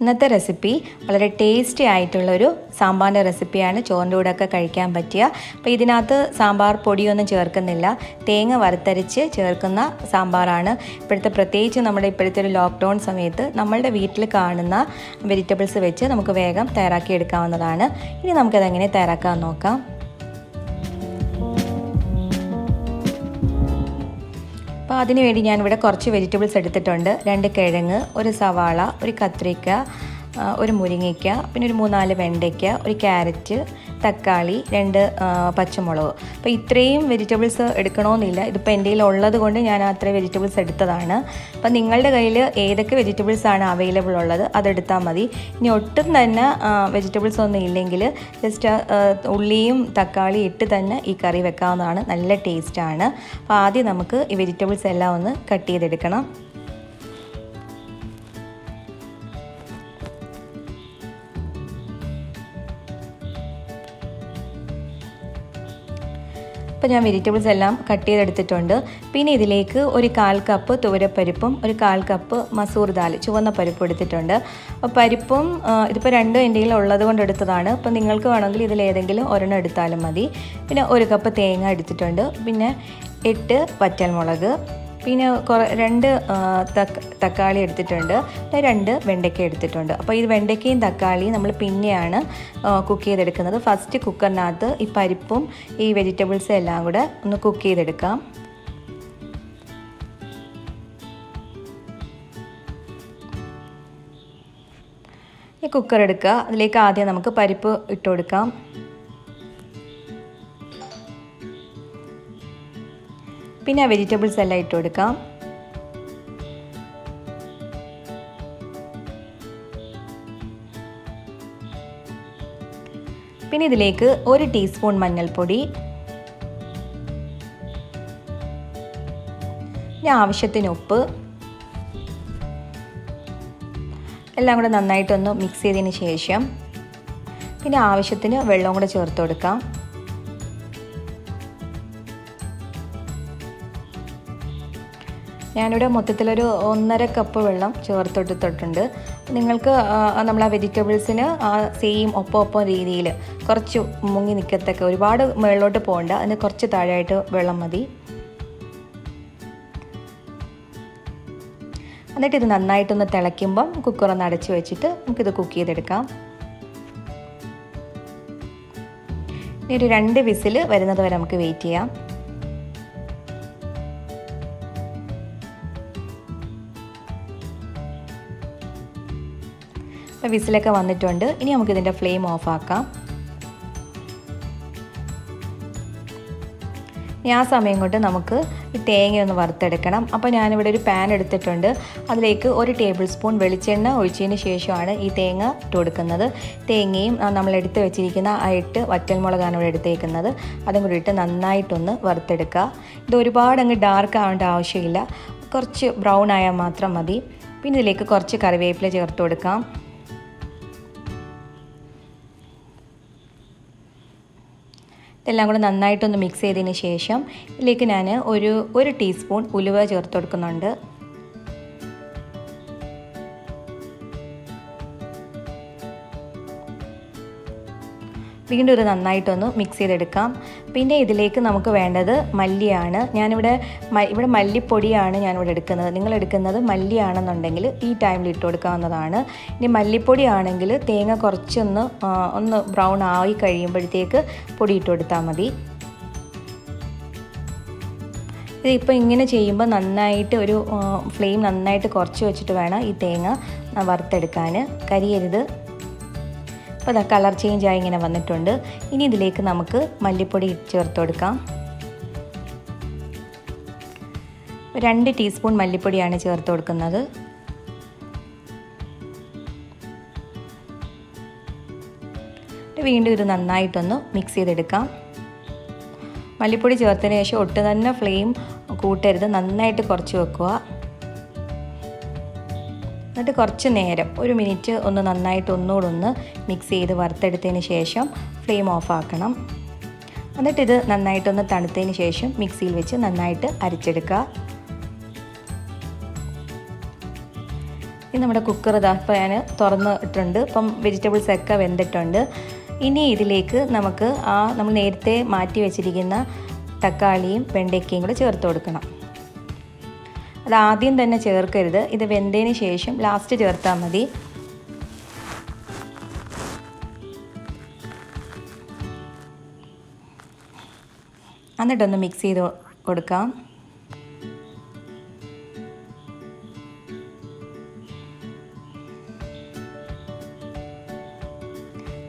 ഇന്നത്തെ റെസിപ്പി വളരെ ടേസ്റ്റി ആയിട്ടുള്ളൊരു സാമ്പാറിൻ്റെ റെസിപ്പിയാണ്. ചോറിൻ്റെ കൂടെയൊക്കെ കഴിക്കാൻ പറ്റിയ. അപ്പോൾ ഇതിനകത്ത് സാമ്പാർ പൊടിയൊന്നും ചേർക്കുന്നില്ല, തേങ്ങ വറുത്തരച്ച് ചേർക്കുന്ന സാമ്പാറാണ്. പ്രത്യേകിച്ച് നമ്മുടെ ഇപ്പോഴത്തെ ഒരു ലോക്ക്ഡൗൺ സമയത്ത് നമ്മളുടെ വീട്ടിൽ കാണുന്ന വെജിറ്റബിൾസ് വെച്ച് നമുക്ക് വേഗം തയ്യാറാക്കി എടുക്കാവുന്നതാണ്. ഇനി നമുക്കതെങ്ങനെ തയ്യാറാക്കാൻ നോക്കാം. അപ്പോൾ അതിനുവേണ്ടി ഞാനിവിടെ കുറച്ച് വെജിറ്റബിൾസ് എടുത്തിട്ടുണ്ട്. 2 കിഴങ്ങ്, 1 സവാള, 1 കത്രിക്ക, 1 മുരിങ്ങയ്ക്ക, പിന്നെ ഒരു 3-4 വെണ്ടയ്ക്ക, 1 ക്യാരറ്റ്, തക്കാളി, 2 പച്ചമുളക്. അപ്പോൾ ഇത്രയും വെജിറ്റബിൾസ് എടുക്കണമെന്നില്ല. ഇതിപ്പോൾ എൻ്റെ കയ്യിൽ ഉള്ളത് കൊണ്ട് ഞാൻ അത്രയും വെജിറ്റബിൾസ് എടുത്തതാണ്. അപ്പോൾ നിങ്ങളുടെ കയ്യിൽ ഏതൊക്കെ വെജിറ്റബിൾസ് ആണ് അവൈലബിൾ ഉള്ളത് അതെടുത്താൽ മതി. ഇനി ഒട്ടും തന്നെ വെജിറ്റബിൾസ് ഒന്നും ഇല്ലെങ്കിൽ ജസ്റ്റ് ഉള്ളിയും തക്കാളി ഇട്ട് തന്നെ ഈ കറി വെക്കാവുന്നതാണ്. നല്ല ടേസ്റ്റാണ്. അപ്പോൾ ആദ്യം നമുക്ക് ഈ വെജിറ്റബിൾസ് എല്ലാം ഒന്ന് കട്ട് ചെയ്തെടുക്കണം. അപ്പോൾ ഞാൻ വെജിറ്റബിൾസ് എല്ലാം കട്ട് ചെയ്തെടുത്തിട്ടുണ്ട്. പിന്നെ ഇതിലേക്ക് ഒരു 1/4 കപ്പ് തുവരപ്പരിപ്പും 1/4 കപ്പ് മസൂർ ദാൽ ചുവന്ന പരിപ്പും എടുത്തിട്ടുണ്ട്. അപ്പോൾ പരിപ്പും ഇതിപ്പോൾ രണ്ടും എൻ്റെ കയ്യിൽ ഉള്ളത് കൊണ്ട് എടുത്തതാണ്. അപ്പോൾ നിങ്ങൾക്ക് വേണമെങ്കിൽ ഇതിലേതെങ്കിലും ഒരെണ്ണം എടുത്താലും മതി. പിന്നെ 1 കപ്പ് തേങ്ങ എടുത്തിട്ടുണ്ട്. പിന്നെ 8 വറ്റൽമുളക്, പിന്നെ 2 തക്കാളി എടുത്തിട്ടുണ്ട്, 2 വെണ്ടയ്ക്ക എടുത്തിട്ടുണ്ട്. അപ്പോൾ ഈ വെണ്ടയ്ക്കയും തക്കാളിയും നമ്മൾ പിന്നെയാണ് കുക്ക് ചെയ്തെടുക്കുന്നത്. ഫസ്റ്റ് കുക്കറിനകത്ത് ഈ പരിപ്പും ഈ വെജിറ്റബിൾസും എല്ലാം കൂടെ ഒന്ന് കുക്ക് ചെയ്തെടുക്കാം. ഈ കുക്കർ എടുക്കുക. അതിലേക്ക് ആദ്യം നമുക്ക് പരിപ്പ് ഇട്ട് കൊടുക്കാം. പിന്നെ വെജിറ്റബിൾസ് എല്ലാം ഇട്ട് കൊടുക്കാം. പിന്നെ ഇതിലേക്ക് 1 ടീസ്പൂൺ മഞ്ഞൾപ്പൊടി, പിന്നെ ആവശ്യത്തിന് ഉപ്പ്, എല്ലാം കൂടെ നന്നായിട്ടൊന്ന് മിക്സ് ചെയ്തതിന് ശേഷം പിന്നെ ആവശ്യത്തിന് വെള്ളം കൂടെ ചേർത്ത് കൊടുക്കാം. ഞാനിവിടെ മൊത്തത്തിലൊരു 1.5 കപ്പ് വെള്ളം ചേർത്തെടുത്തിട്ടുണ്ട്. നിങ്ങൾക്ക് നമ്മൾ ആ വെജിറ്റബിൾസിന് സെയിം ഒപ്പം രീതിയിൽ കുറച്ച് മുങ്ങി നിൽക്കത്തൊക്കെ, ഒരുപാട് മുകളിലോട്ട് പോകണ്ട, അതിന് കുറച്ച് താഴെയായിട്ട് വെള്ളം മതി. എന്നിട്ട് ഇത് നന്നായിട്ടൊന്ന് തിളയ്ക്കുമ്പം കുക്കറൊന്ന് അടച്ച് വെച്ചിട്ട് നമുക്കിത് കുക്ക് ചെയ്തെടുക്കാം. ഇനി ഒരു 2 വിസിൽ വരുന്നത് വരെ നമുക്ക് വെയിറ്റ് ചെയ്യാം. അപ്പോൾ വിസിലൊക്കെ വന്നിട്ടുണ്ട്. ഇനി നമുക്കിതിൻ്റെ ഫ്ലെയിം ഓഫ് ആക്കാം. ഇനി ആ സമയം കൊണ്ട് നമുക്ക് ഈ തേങ്ങയൊന്ന് വറുത്തെടുക്കണം. അപ്പോൾ ഞാനിവിടെ ഒരു പാൻ എടുത്തിട്ടുണ്ട്. അതിലേക്ക് 1 ടേബിൾ സ്പൂൺ വെളിച്ചെണ്ണ ഒഴിച്ചതിന് ശേഷമാണ് ഈ തേങ്ങ ഇട്ട് കൊടുക്കുന്നത്. തേങ്ങയും നമ്മൾ എടുത്ത് വെച്ചിരിക്കുന്ന 8 വറ്റൽമുളകാണ് ഇവിടെ എടുത്തേക്കുന്നത്. അതും കൂടി ഇട്ട് നന്നായിട്ടൊന്ന് വറുത്തെടുക്കുക. ഇത് ഒരുപാട് അങ്ങ് ഡാർക്ക് ആവേണ്ട ആവശ്യമില്ല, കുറച്ച് ബ്രൗൺ ആയാൽ മാത്രം മതി. പിന്നെ ഇതിലേക്ക് കുറച്ച് കറിവേപ്പില ചേർത്ത് കൊടുക്കാം. ഇതെല്ലാം കൂടെ നന്നായിട്ടൊന്ന് മിക്സ് ചെയ്തതിന് ശേഷം ഇതിലേക്ക് ഞാൻ ഒരു ടീസ്പൂൺ ഉലുവ ചേർത്ത് കൊടുക്കുന്നുണ്ട്. വീണ്ടും ഇത് നന്നായിട്ടൊന്ന് മിക്സ് ചെയ്തെടുക്കാം. പിന്നെ ഇതിലേക്ക് നമുക്ക് വേണ്ടത് മല്ലിയാണ്. ഇവിടെ മല്ലിപ്പൊടിയാണ് ഞാനിവിടെ എടുക്കുന്നത്. നിങ്ങൾ എടുക്കുന്നത് മല്ലിയാണെന്നുണ്ടെങ്കിൽ ഈ ടൈമിൽ ഇട്ട് കൊടുക്കാവുന്നതാണ്. ഇനി മല്ലിപ്പൊടി ആണെങ്കിൽ തേങ്ങ കുറച്ചൊന്ന് ബ്രൗൺ ആയി കഴിയുമ്പോഴത്തേക്ക് പൊടി ഇട്ട് കൊടുത്താൽ മതി. ഇതിപ്പോൾ ഇങ്ങനെ ചെയ്യുമ്പോൾ നന്നായിട്ട് ഒരു ഫ്ലെയിം നന്നായിട്ട് കുറച്ച് വെച്ചിട്ട് വേണം ഈ തേങ്ങ വറുത്തെടുക്കാൻ, കരിയരുത്. അപ്പോൾ അത് കളർ ചേഞ്ച് ആയി ഇങ്ങനെ വന്നിട്ടുണ്ട്. ഇനി ഇതിലേക്ക് നമുക്ക് മല്ലിപ്പൊടി ചേർത്ത് കൊടുക്കാം. 2 ടീസ്പൂൺ മല്ലിപ്പൊടിയാണ് ചേർത്ത് കൊടുക്കുന്നത്. വീണ്ടും ഇത് നന്നായിട്ടൊന്ന് മിക്സ് ചെയ്തെടുക്കാം. മല്ലിപ്പൊടി ചേർത്തതിന് ശേഷം ഒട്ടും തന്നെ ഫ്ലെയിം കൂട്ടരുത്, നന്നായിട്ട് കുറച്ച് വെക്കുക. എന്നിട്ട് കുറച്ച് നേരം 1 മിനിറ്റ് ഒന്ന് നന്നായിട്ട് ഒന്നുകൂടെ മിക്സ് ചെയ്ത് വറുത്തെടുത്തതിന് ശേഷം ഫ്ലെയിം ഓഫ് ആക്കണം. എന്നിട്ടിത് നന്നായിട്ടൊന്ന് തണുത്തതിന് ശേഷം മിക്സിയിൽ വെച്ച് നന്നായിട്ട് അരച്ചെടുക്കുക. ഇനി നമ്മുടെ കുക്കർ ഇപ്പോൾ ഞാൻ തുറന്നിട്ടുണ്ട്. ഇപ്പം വെജിറ്റബിൾസ് ഒക്കെ വെന്തിട്ടുണ്ട്. ഇനി ഇതിലേക്ക് നമുക്ക് നമ്മൾ നേരത്തെ മാറ്റി വെച്ചിരിക്കുന്ന തക്കാളിയും വെണ്ടയ്ക്കയും കൂടെ ചേർത്ത് കൊടുക്കണം. അത് ആദ്യം തന്നെ ചേർക്കരുത്, ഇത് വെന്തതിന് ശേഷം ലാസ്റ്റ് ചേർത്താൽ മതി. എന്നിട്ടൊന്ന് മിക്സ് ചെയ്ത് കൊടുക്കാം.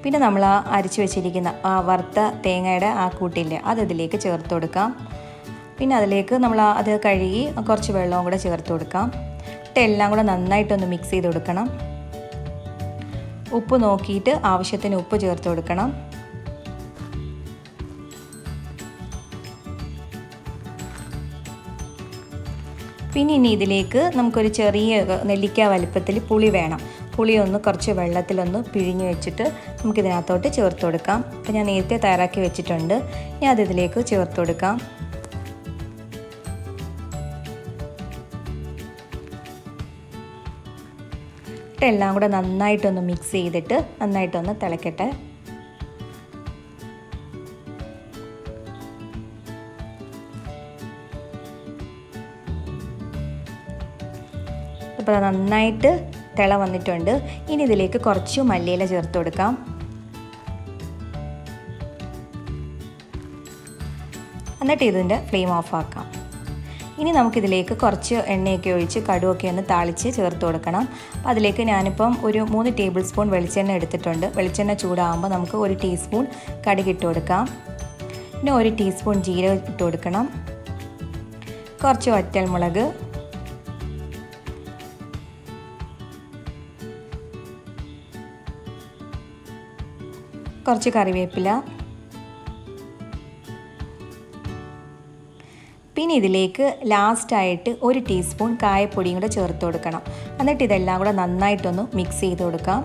പിന്നെ നമ്മൾ അരച്ച് വെച്ചിരിക്കുന്ന വറുത്ത തേങ്ങയുടെ കൂട്ടില്ലേ, അത് ഇതിലേക്ക് ചേർത്ത് കൊടുക്കാം. പിന്നെ അതിലേക്ക് നമ്മൾ അത് കഴുകി കുറച്ച് വെള്ളവും കൂടെ ചേർത്ത് കൊടുക്കാം. എന്നിട്ട് എല്ലാം കൂടെ നന്നായിട്ടൊന്ന് മിക്സ് ചെയ്ത് കൊടുക്കണം. ഉപ്പ് നോക്കിയിട്ട് ആവശ്യത്തിന് ഉപ്പ് ചേർത്ത് കൊടുക്കണം. പിന്നെ ഇനി ഇതിലേക്ക് നമുക്കൊരു ചെറിയ നെല്ലിക്ക വലിപ്പത്തിൽ പുളി വേണം. പുളി ഒന്ന് കുറച്ച് വെള്ളത്തിലൊന്ന് പിഴിഞ്ഞ് വെച്ചിട്ട് നമുക്കിതിനകത്തോട്ട് ചേർത്ത് കൊടുക്കാം. അപ്പോൾ ഞാൻ നേരത്തെ തയ്യാറാക്കി വെച്ചിട്ടുണ്ട്. ഇനി അതിലേക്ക് ചേർത്ത് കൊടുക്കാം. എല്ലാം കൂടെ നന്നായിട്ടൊന്ന് മിക്സ് ചെയ്തിട്ട് നന്നായിട്ടൊന്ന് തിളക്കട്ടെ. ഇപ്പോൾ നന്നായിട്ട് തിള വന്നിട്ടുണ്ട്. ഇനി ഇതിലേക്ക് കുറച്ച് മല്ലിയില ചേർത്ത് കൊടുക്കാം. എന്നിട്ട് ഇതിൻ്റെ ഫ്ലെയിം ഓഫ് ആക്കാം. ഇനി നമുക്കിതിലേക്ക് കുറച്ച് എണ്ണയൊക്കെ ഒഴിച്ച് കടുവൊക്കെ ഒന്ന് താളിച്ച് ചേർത്ത് കൊടുക്കണം. അപ്പോൾ അതിലേക്ക് ഞാനിപ്പം ഒരു 3 ടേബിൾ സ്പൂൺ വെളിച്ചെണ്ണ എടുത്തിട്ടുണ്ട്. വെളിച്ചെണ്ണ ചൂടാകുമ്പോൾ നമുക്ക് 1 ടീസ്പൂൺ കടുക് ഇട്ട് കൊടുക്കാം. പിന്നെ 1 ടീസ്പൂൺ ജീരകം ഇട്ട് കൊടുക്കണം. കുറച്ച് വറ്റൽമുളക്, കുറച്ച് കറിവേപ്പില, പിന്നെ ഇതിലേക്ക് ലാസ്റ്റായിട്ട് 1 ടീസ്പൂൺ കായപ്പൊടിയും കൂടെ ചേർത്ത് കൊടുക്കണം. എന്നിട്ട് ഇതെല്ലാം കൂടെ നന്നായിട്ടൊന്ന് മിക്സ് ചെയ്ത് കൊടുക്കാം.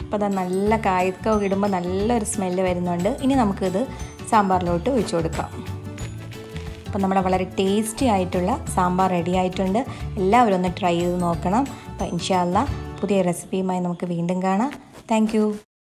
അപ്പോൾ അത് നല്ല കായൊക്കെ ഇടുമ്പോൾ നല്ലൊരു സ്മെല്ല് വരുന്നുണ്ട്. ഇനി നമുക്കിത് സാമ്പാറിലോട്ട് ഒഴിച്ചു കൊടുക്കാം. അപ്പോൾ നമ്മുടെ വളരെ ടേസ്റ്റി ആയിട്ടുള്ള സാമ്പാർ റെഡി ആയിട്ടുണ്ട്. എല്ലാവരും ഒന്ന് ട്രൈ ചെയ്ത് നോക്കണം. അപ്പോൾ ഇൻഷാ അല്ലാഹ് പുതിയ റെസിപ്പിയുമായി നമുക്ക് വീണ്ടും കാണാം. Thank you.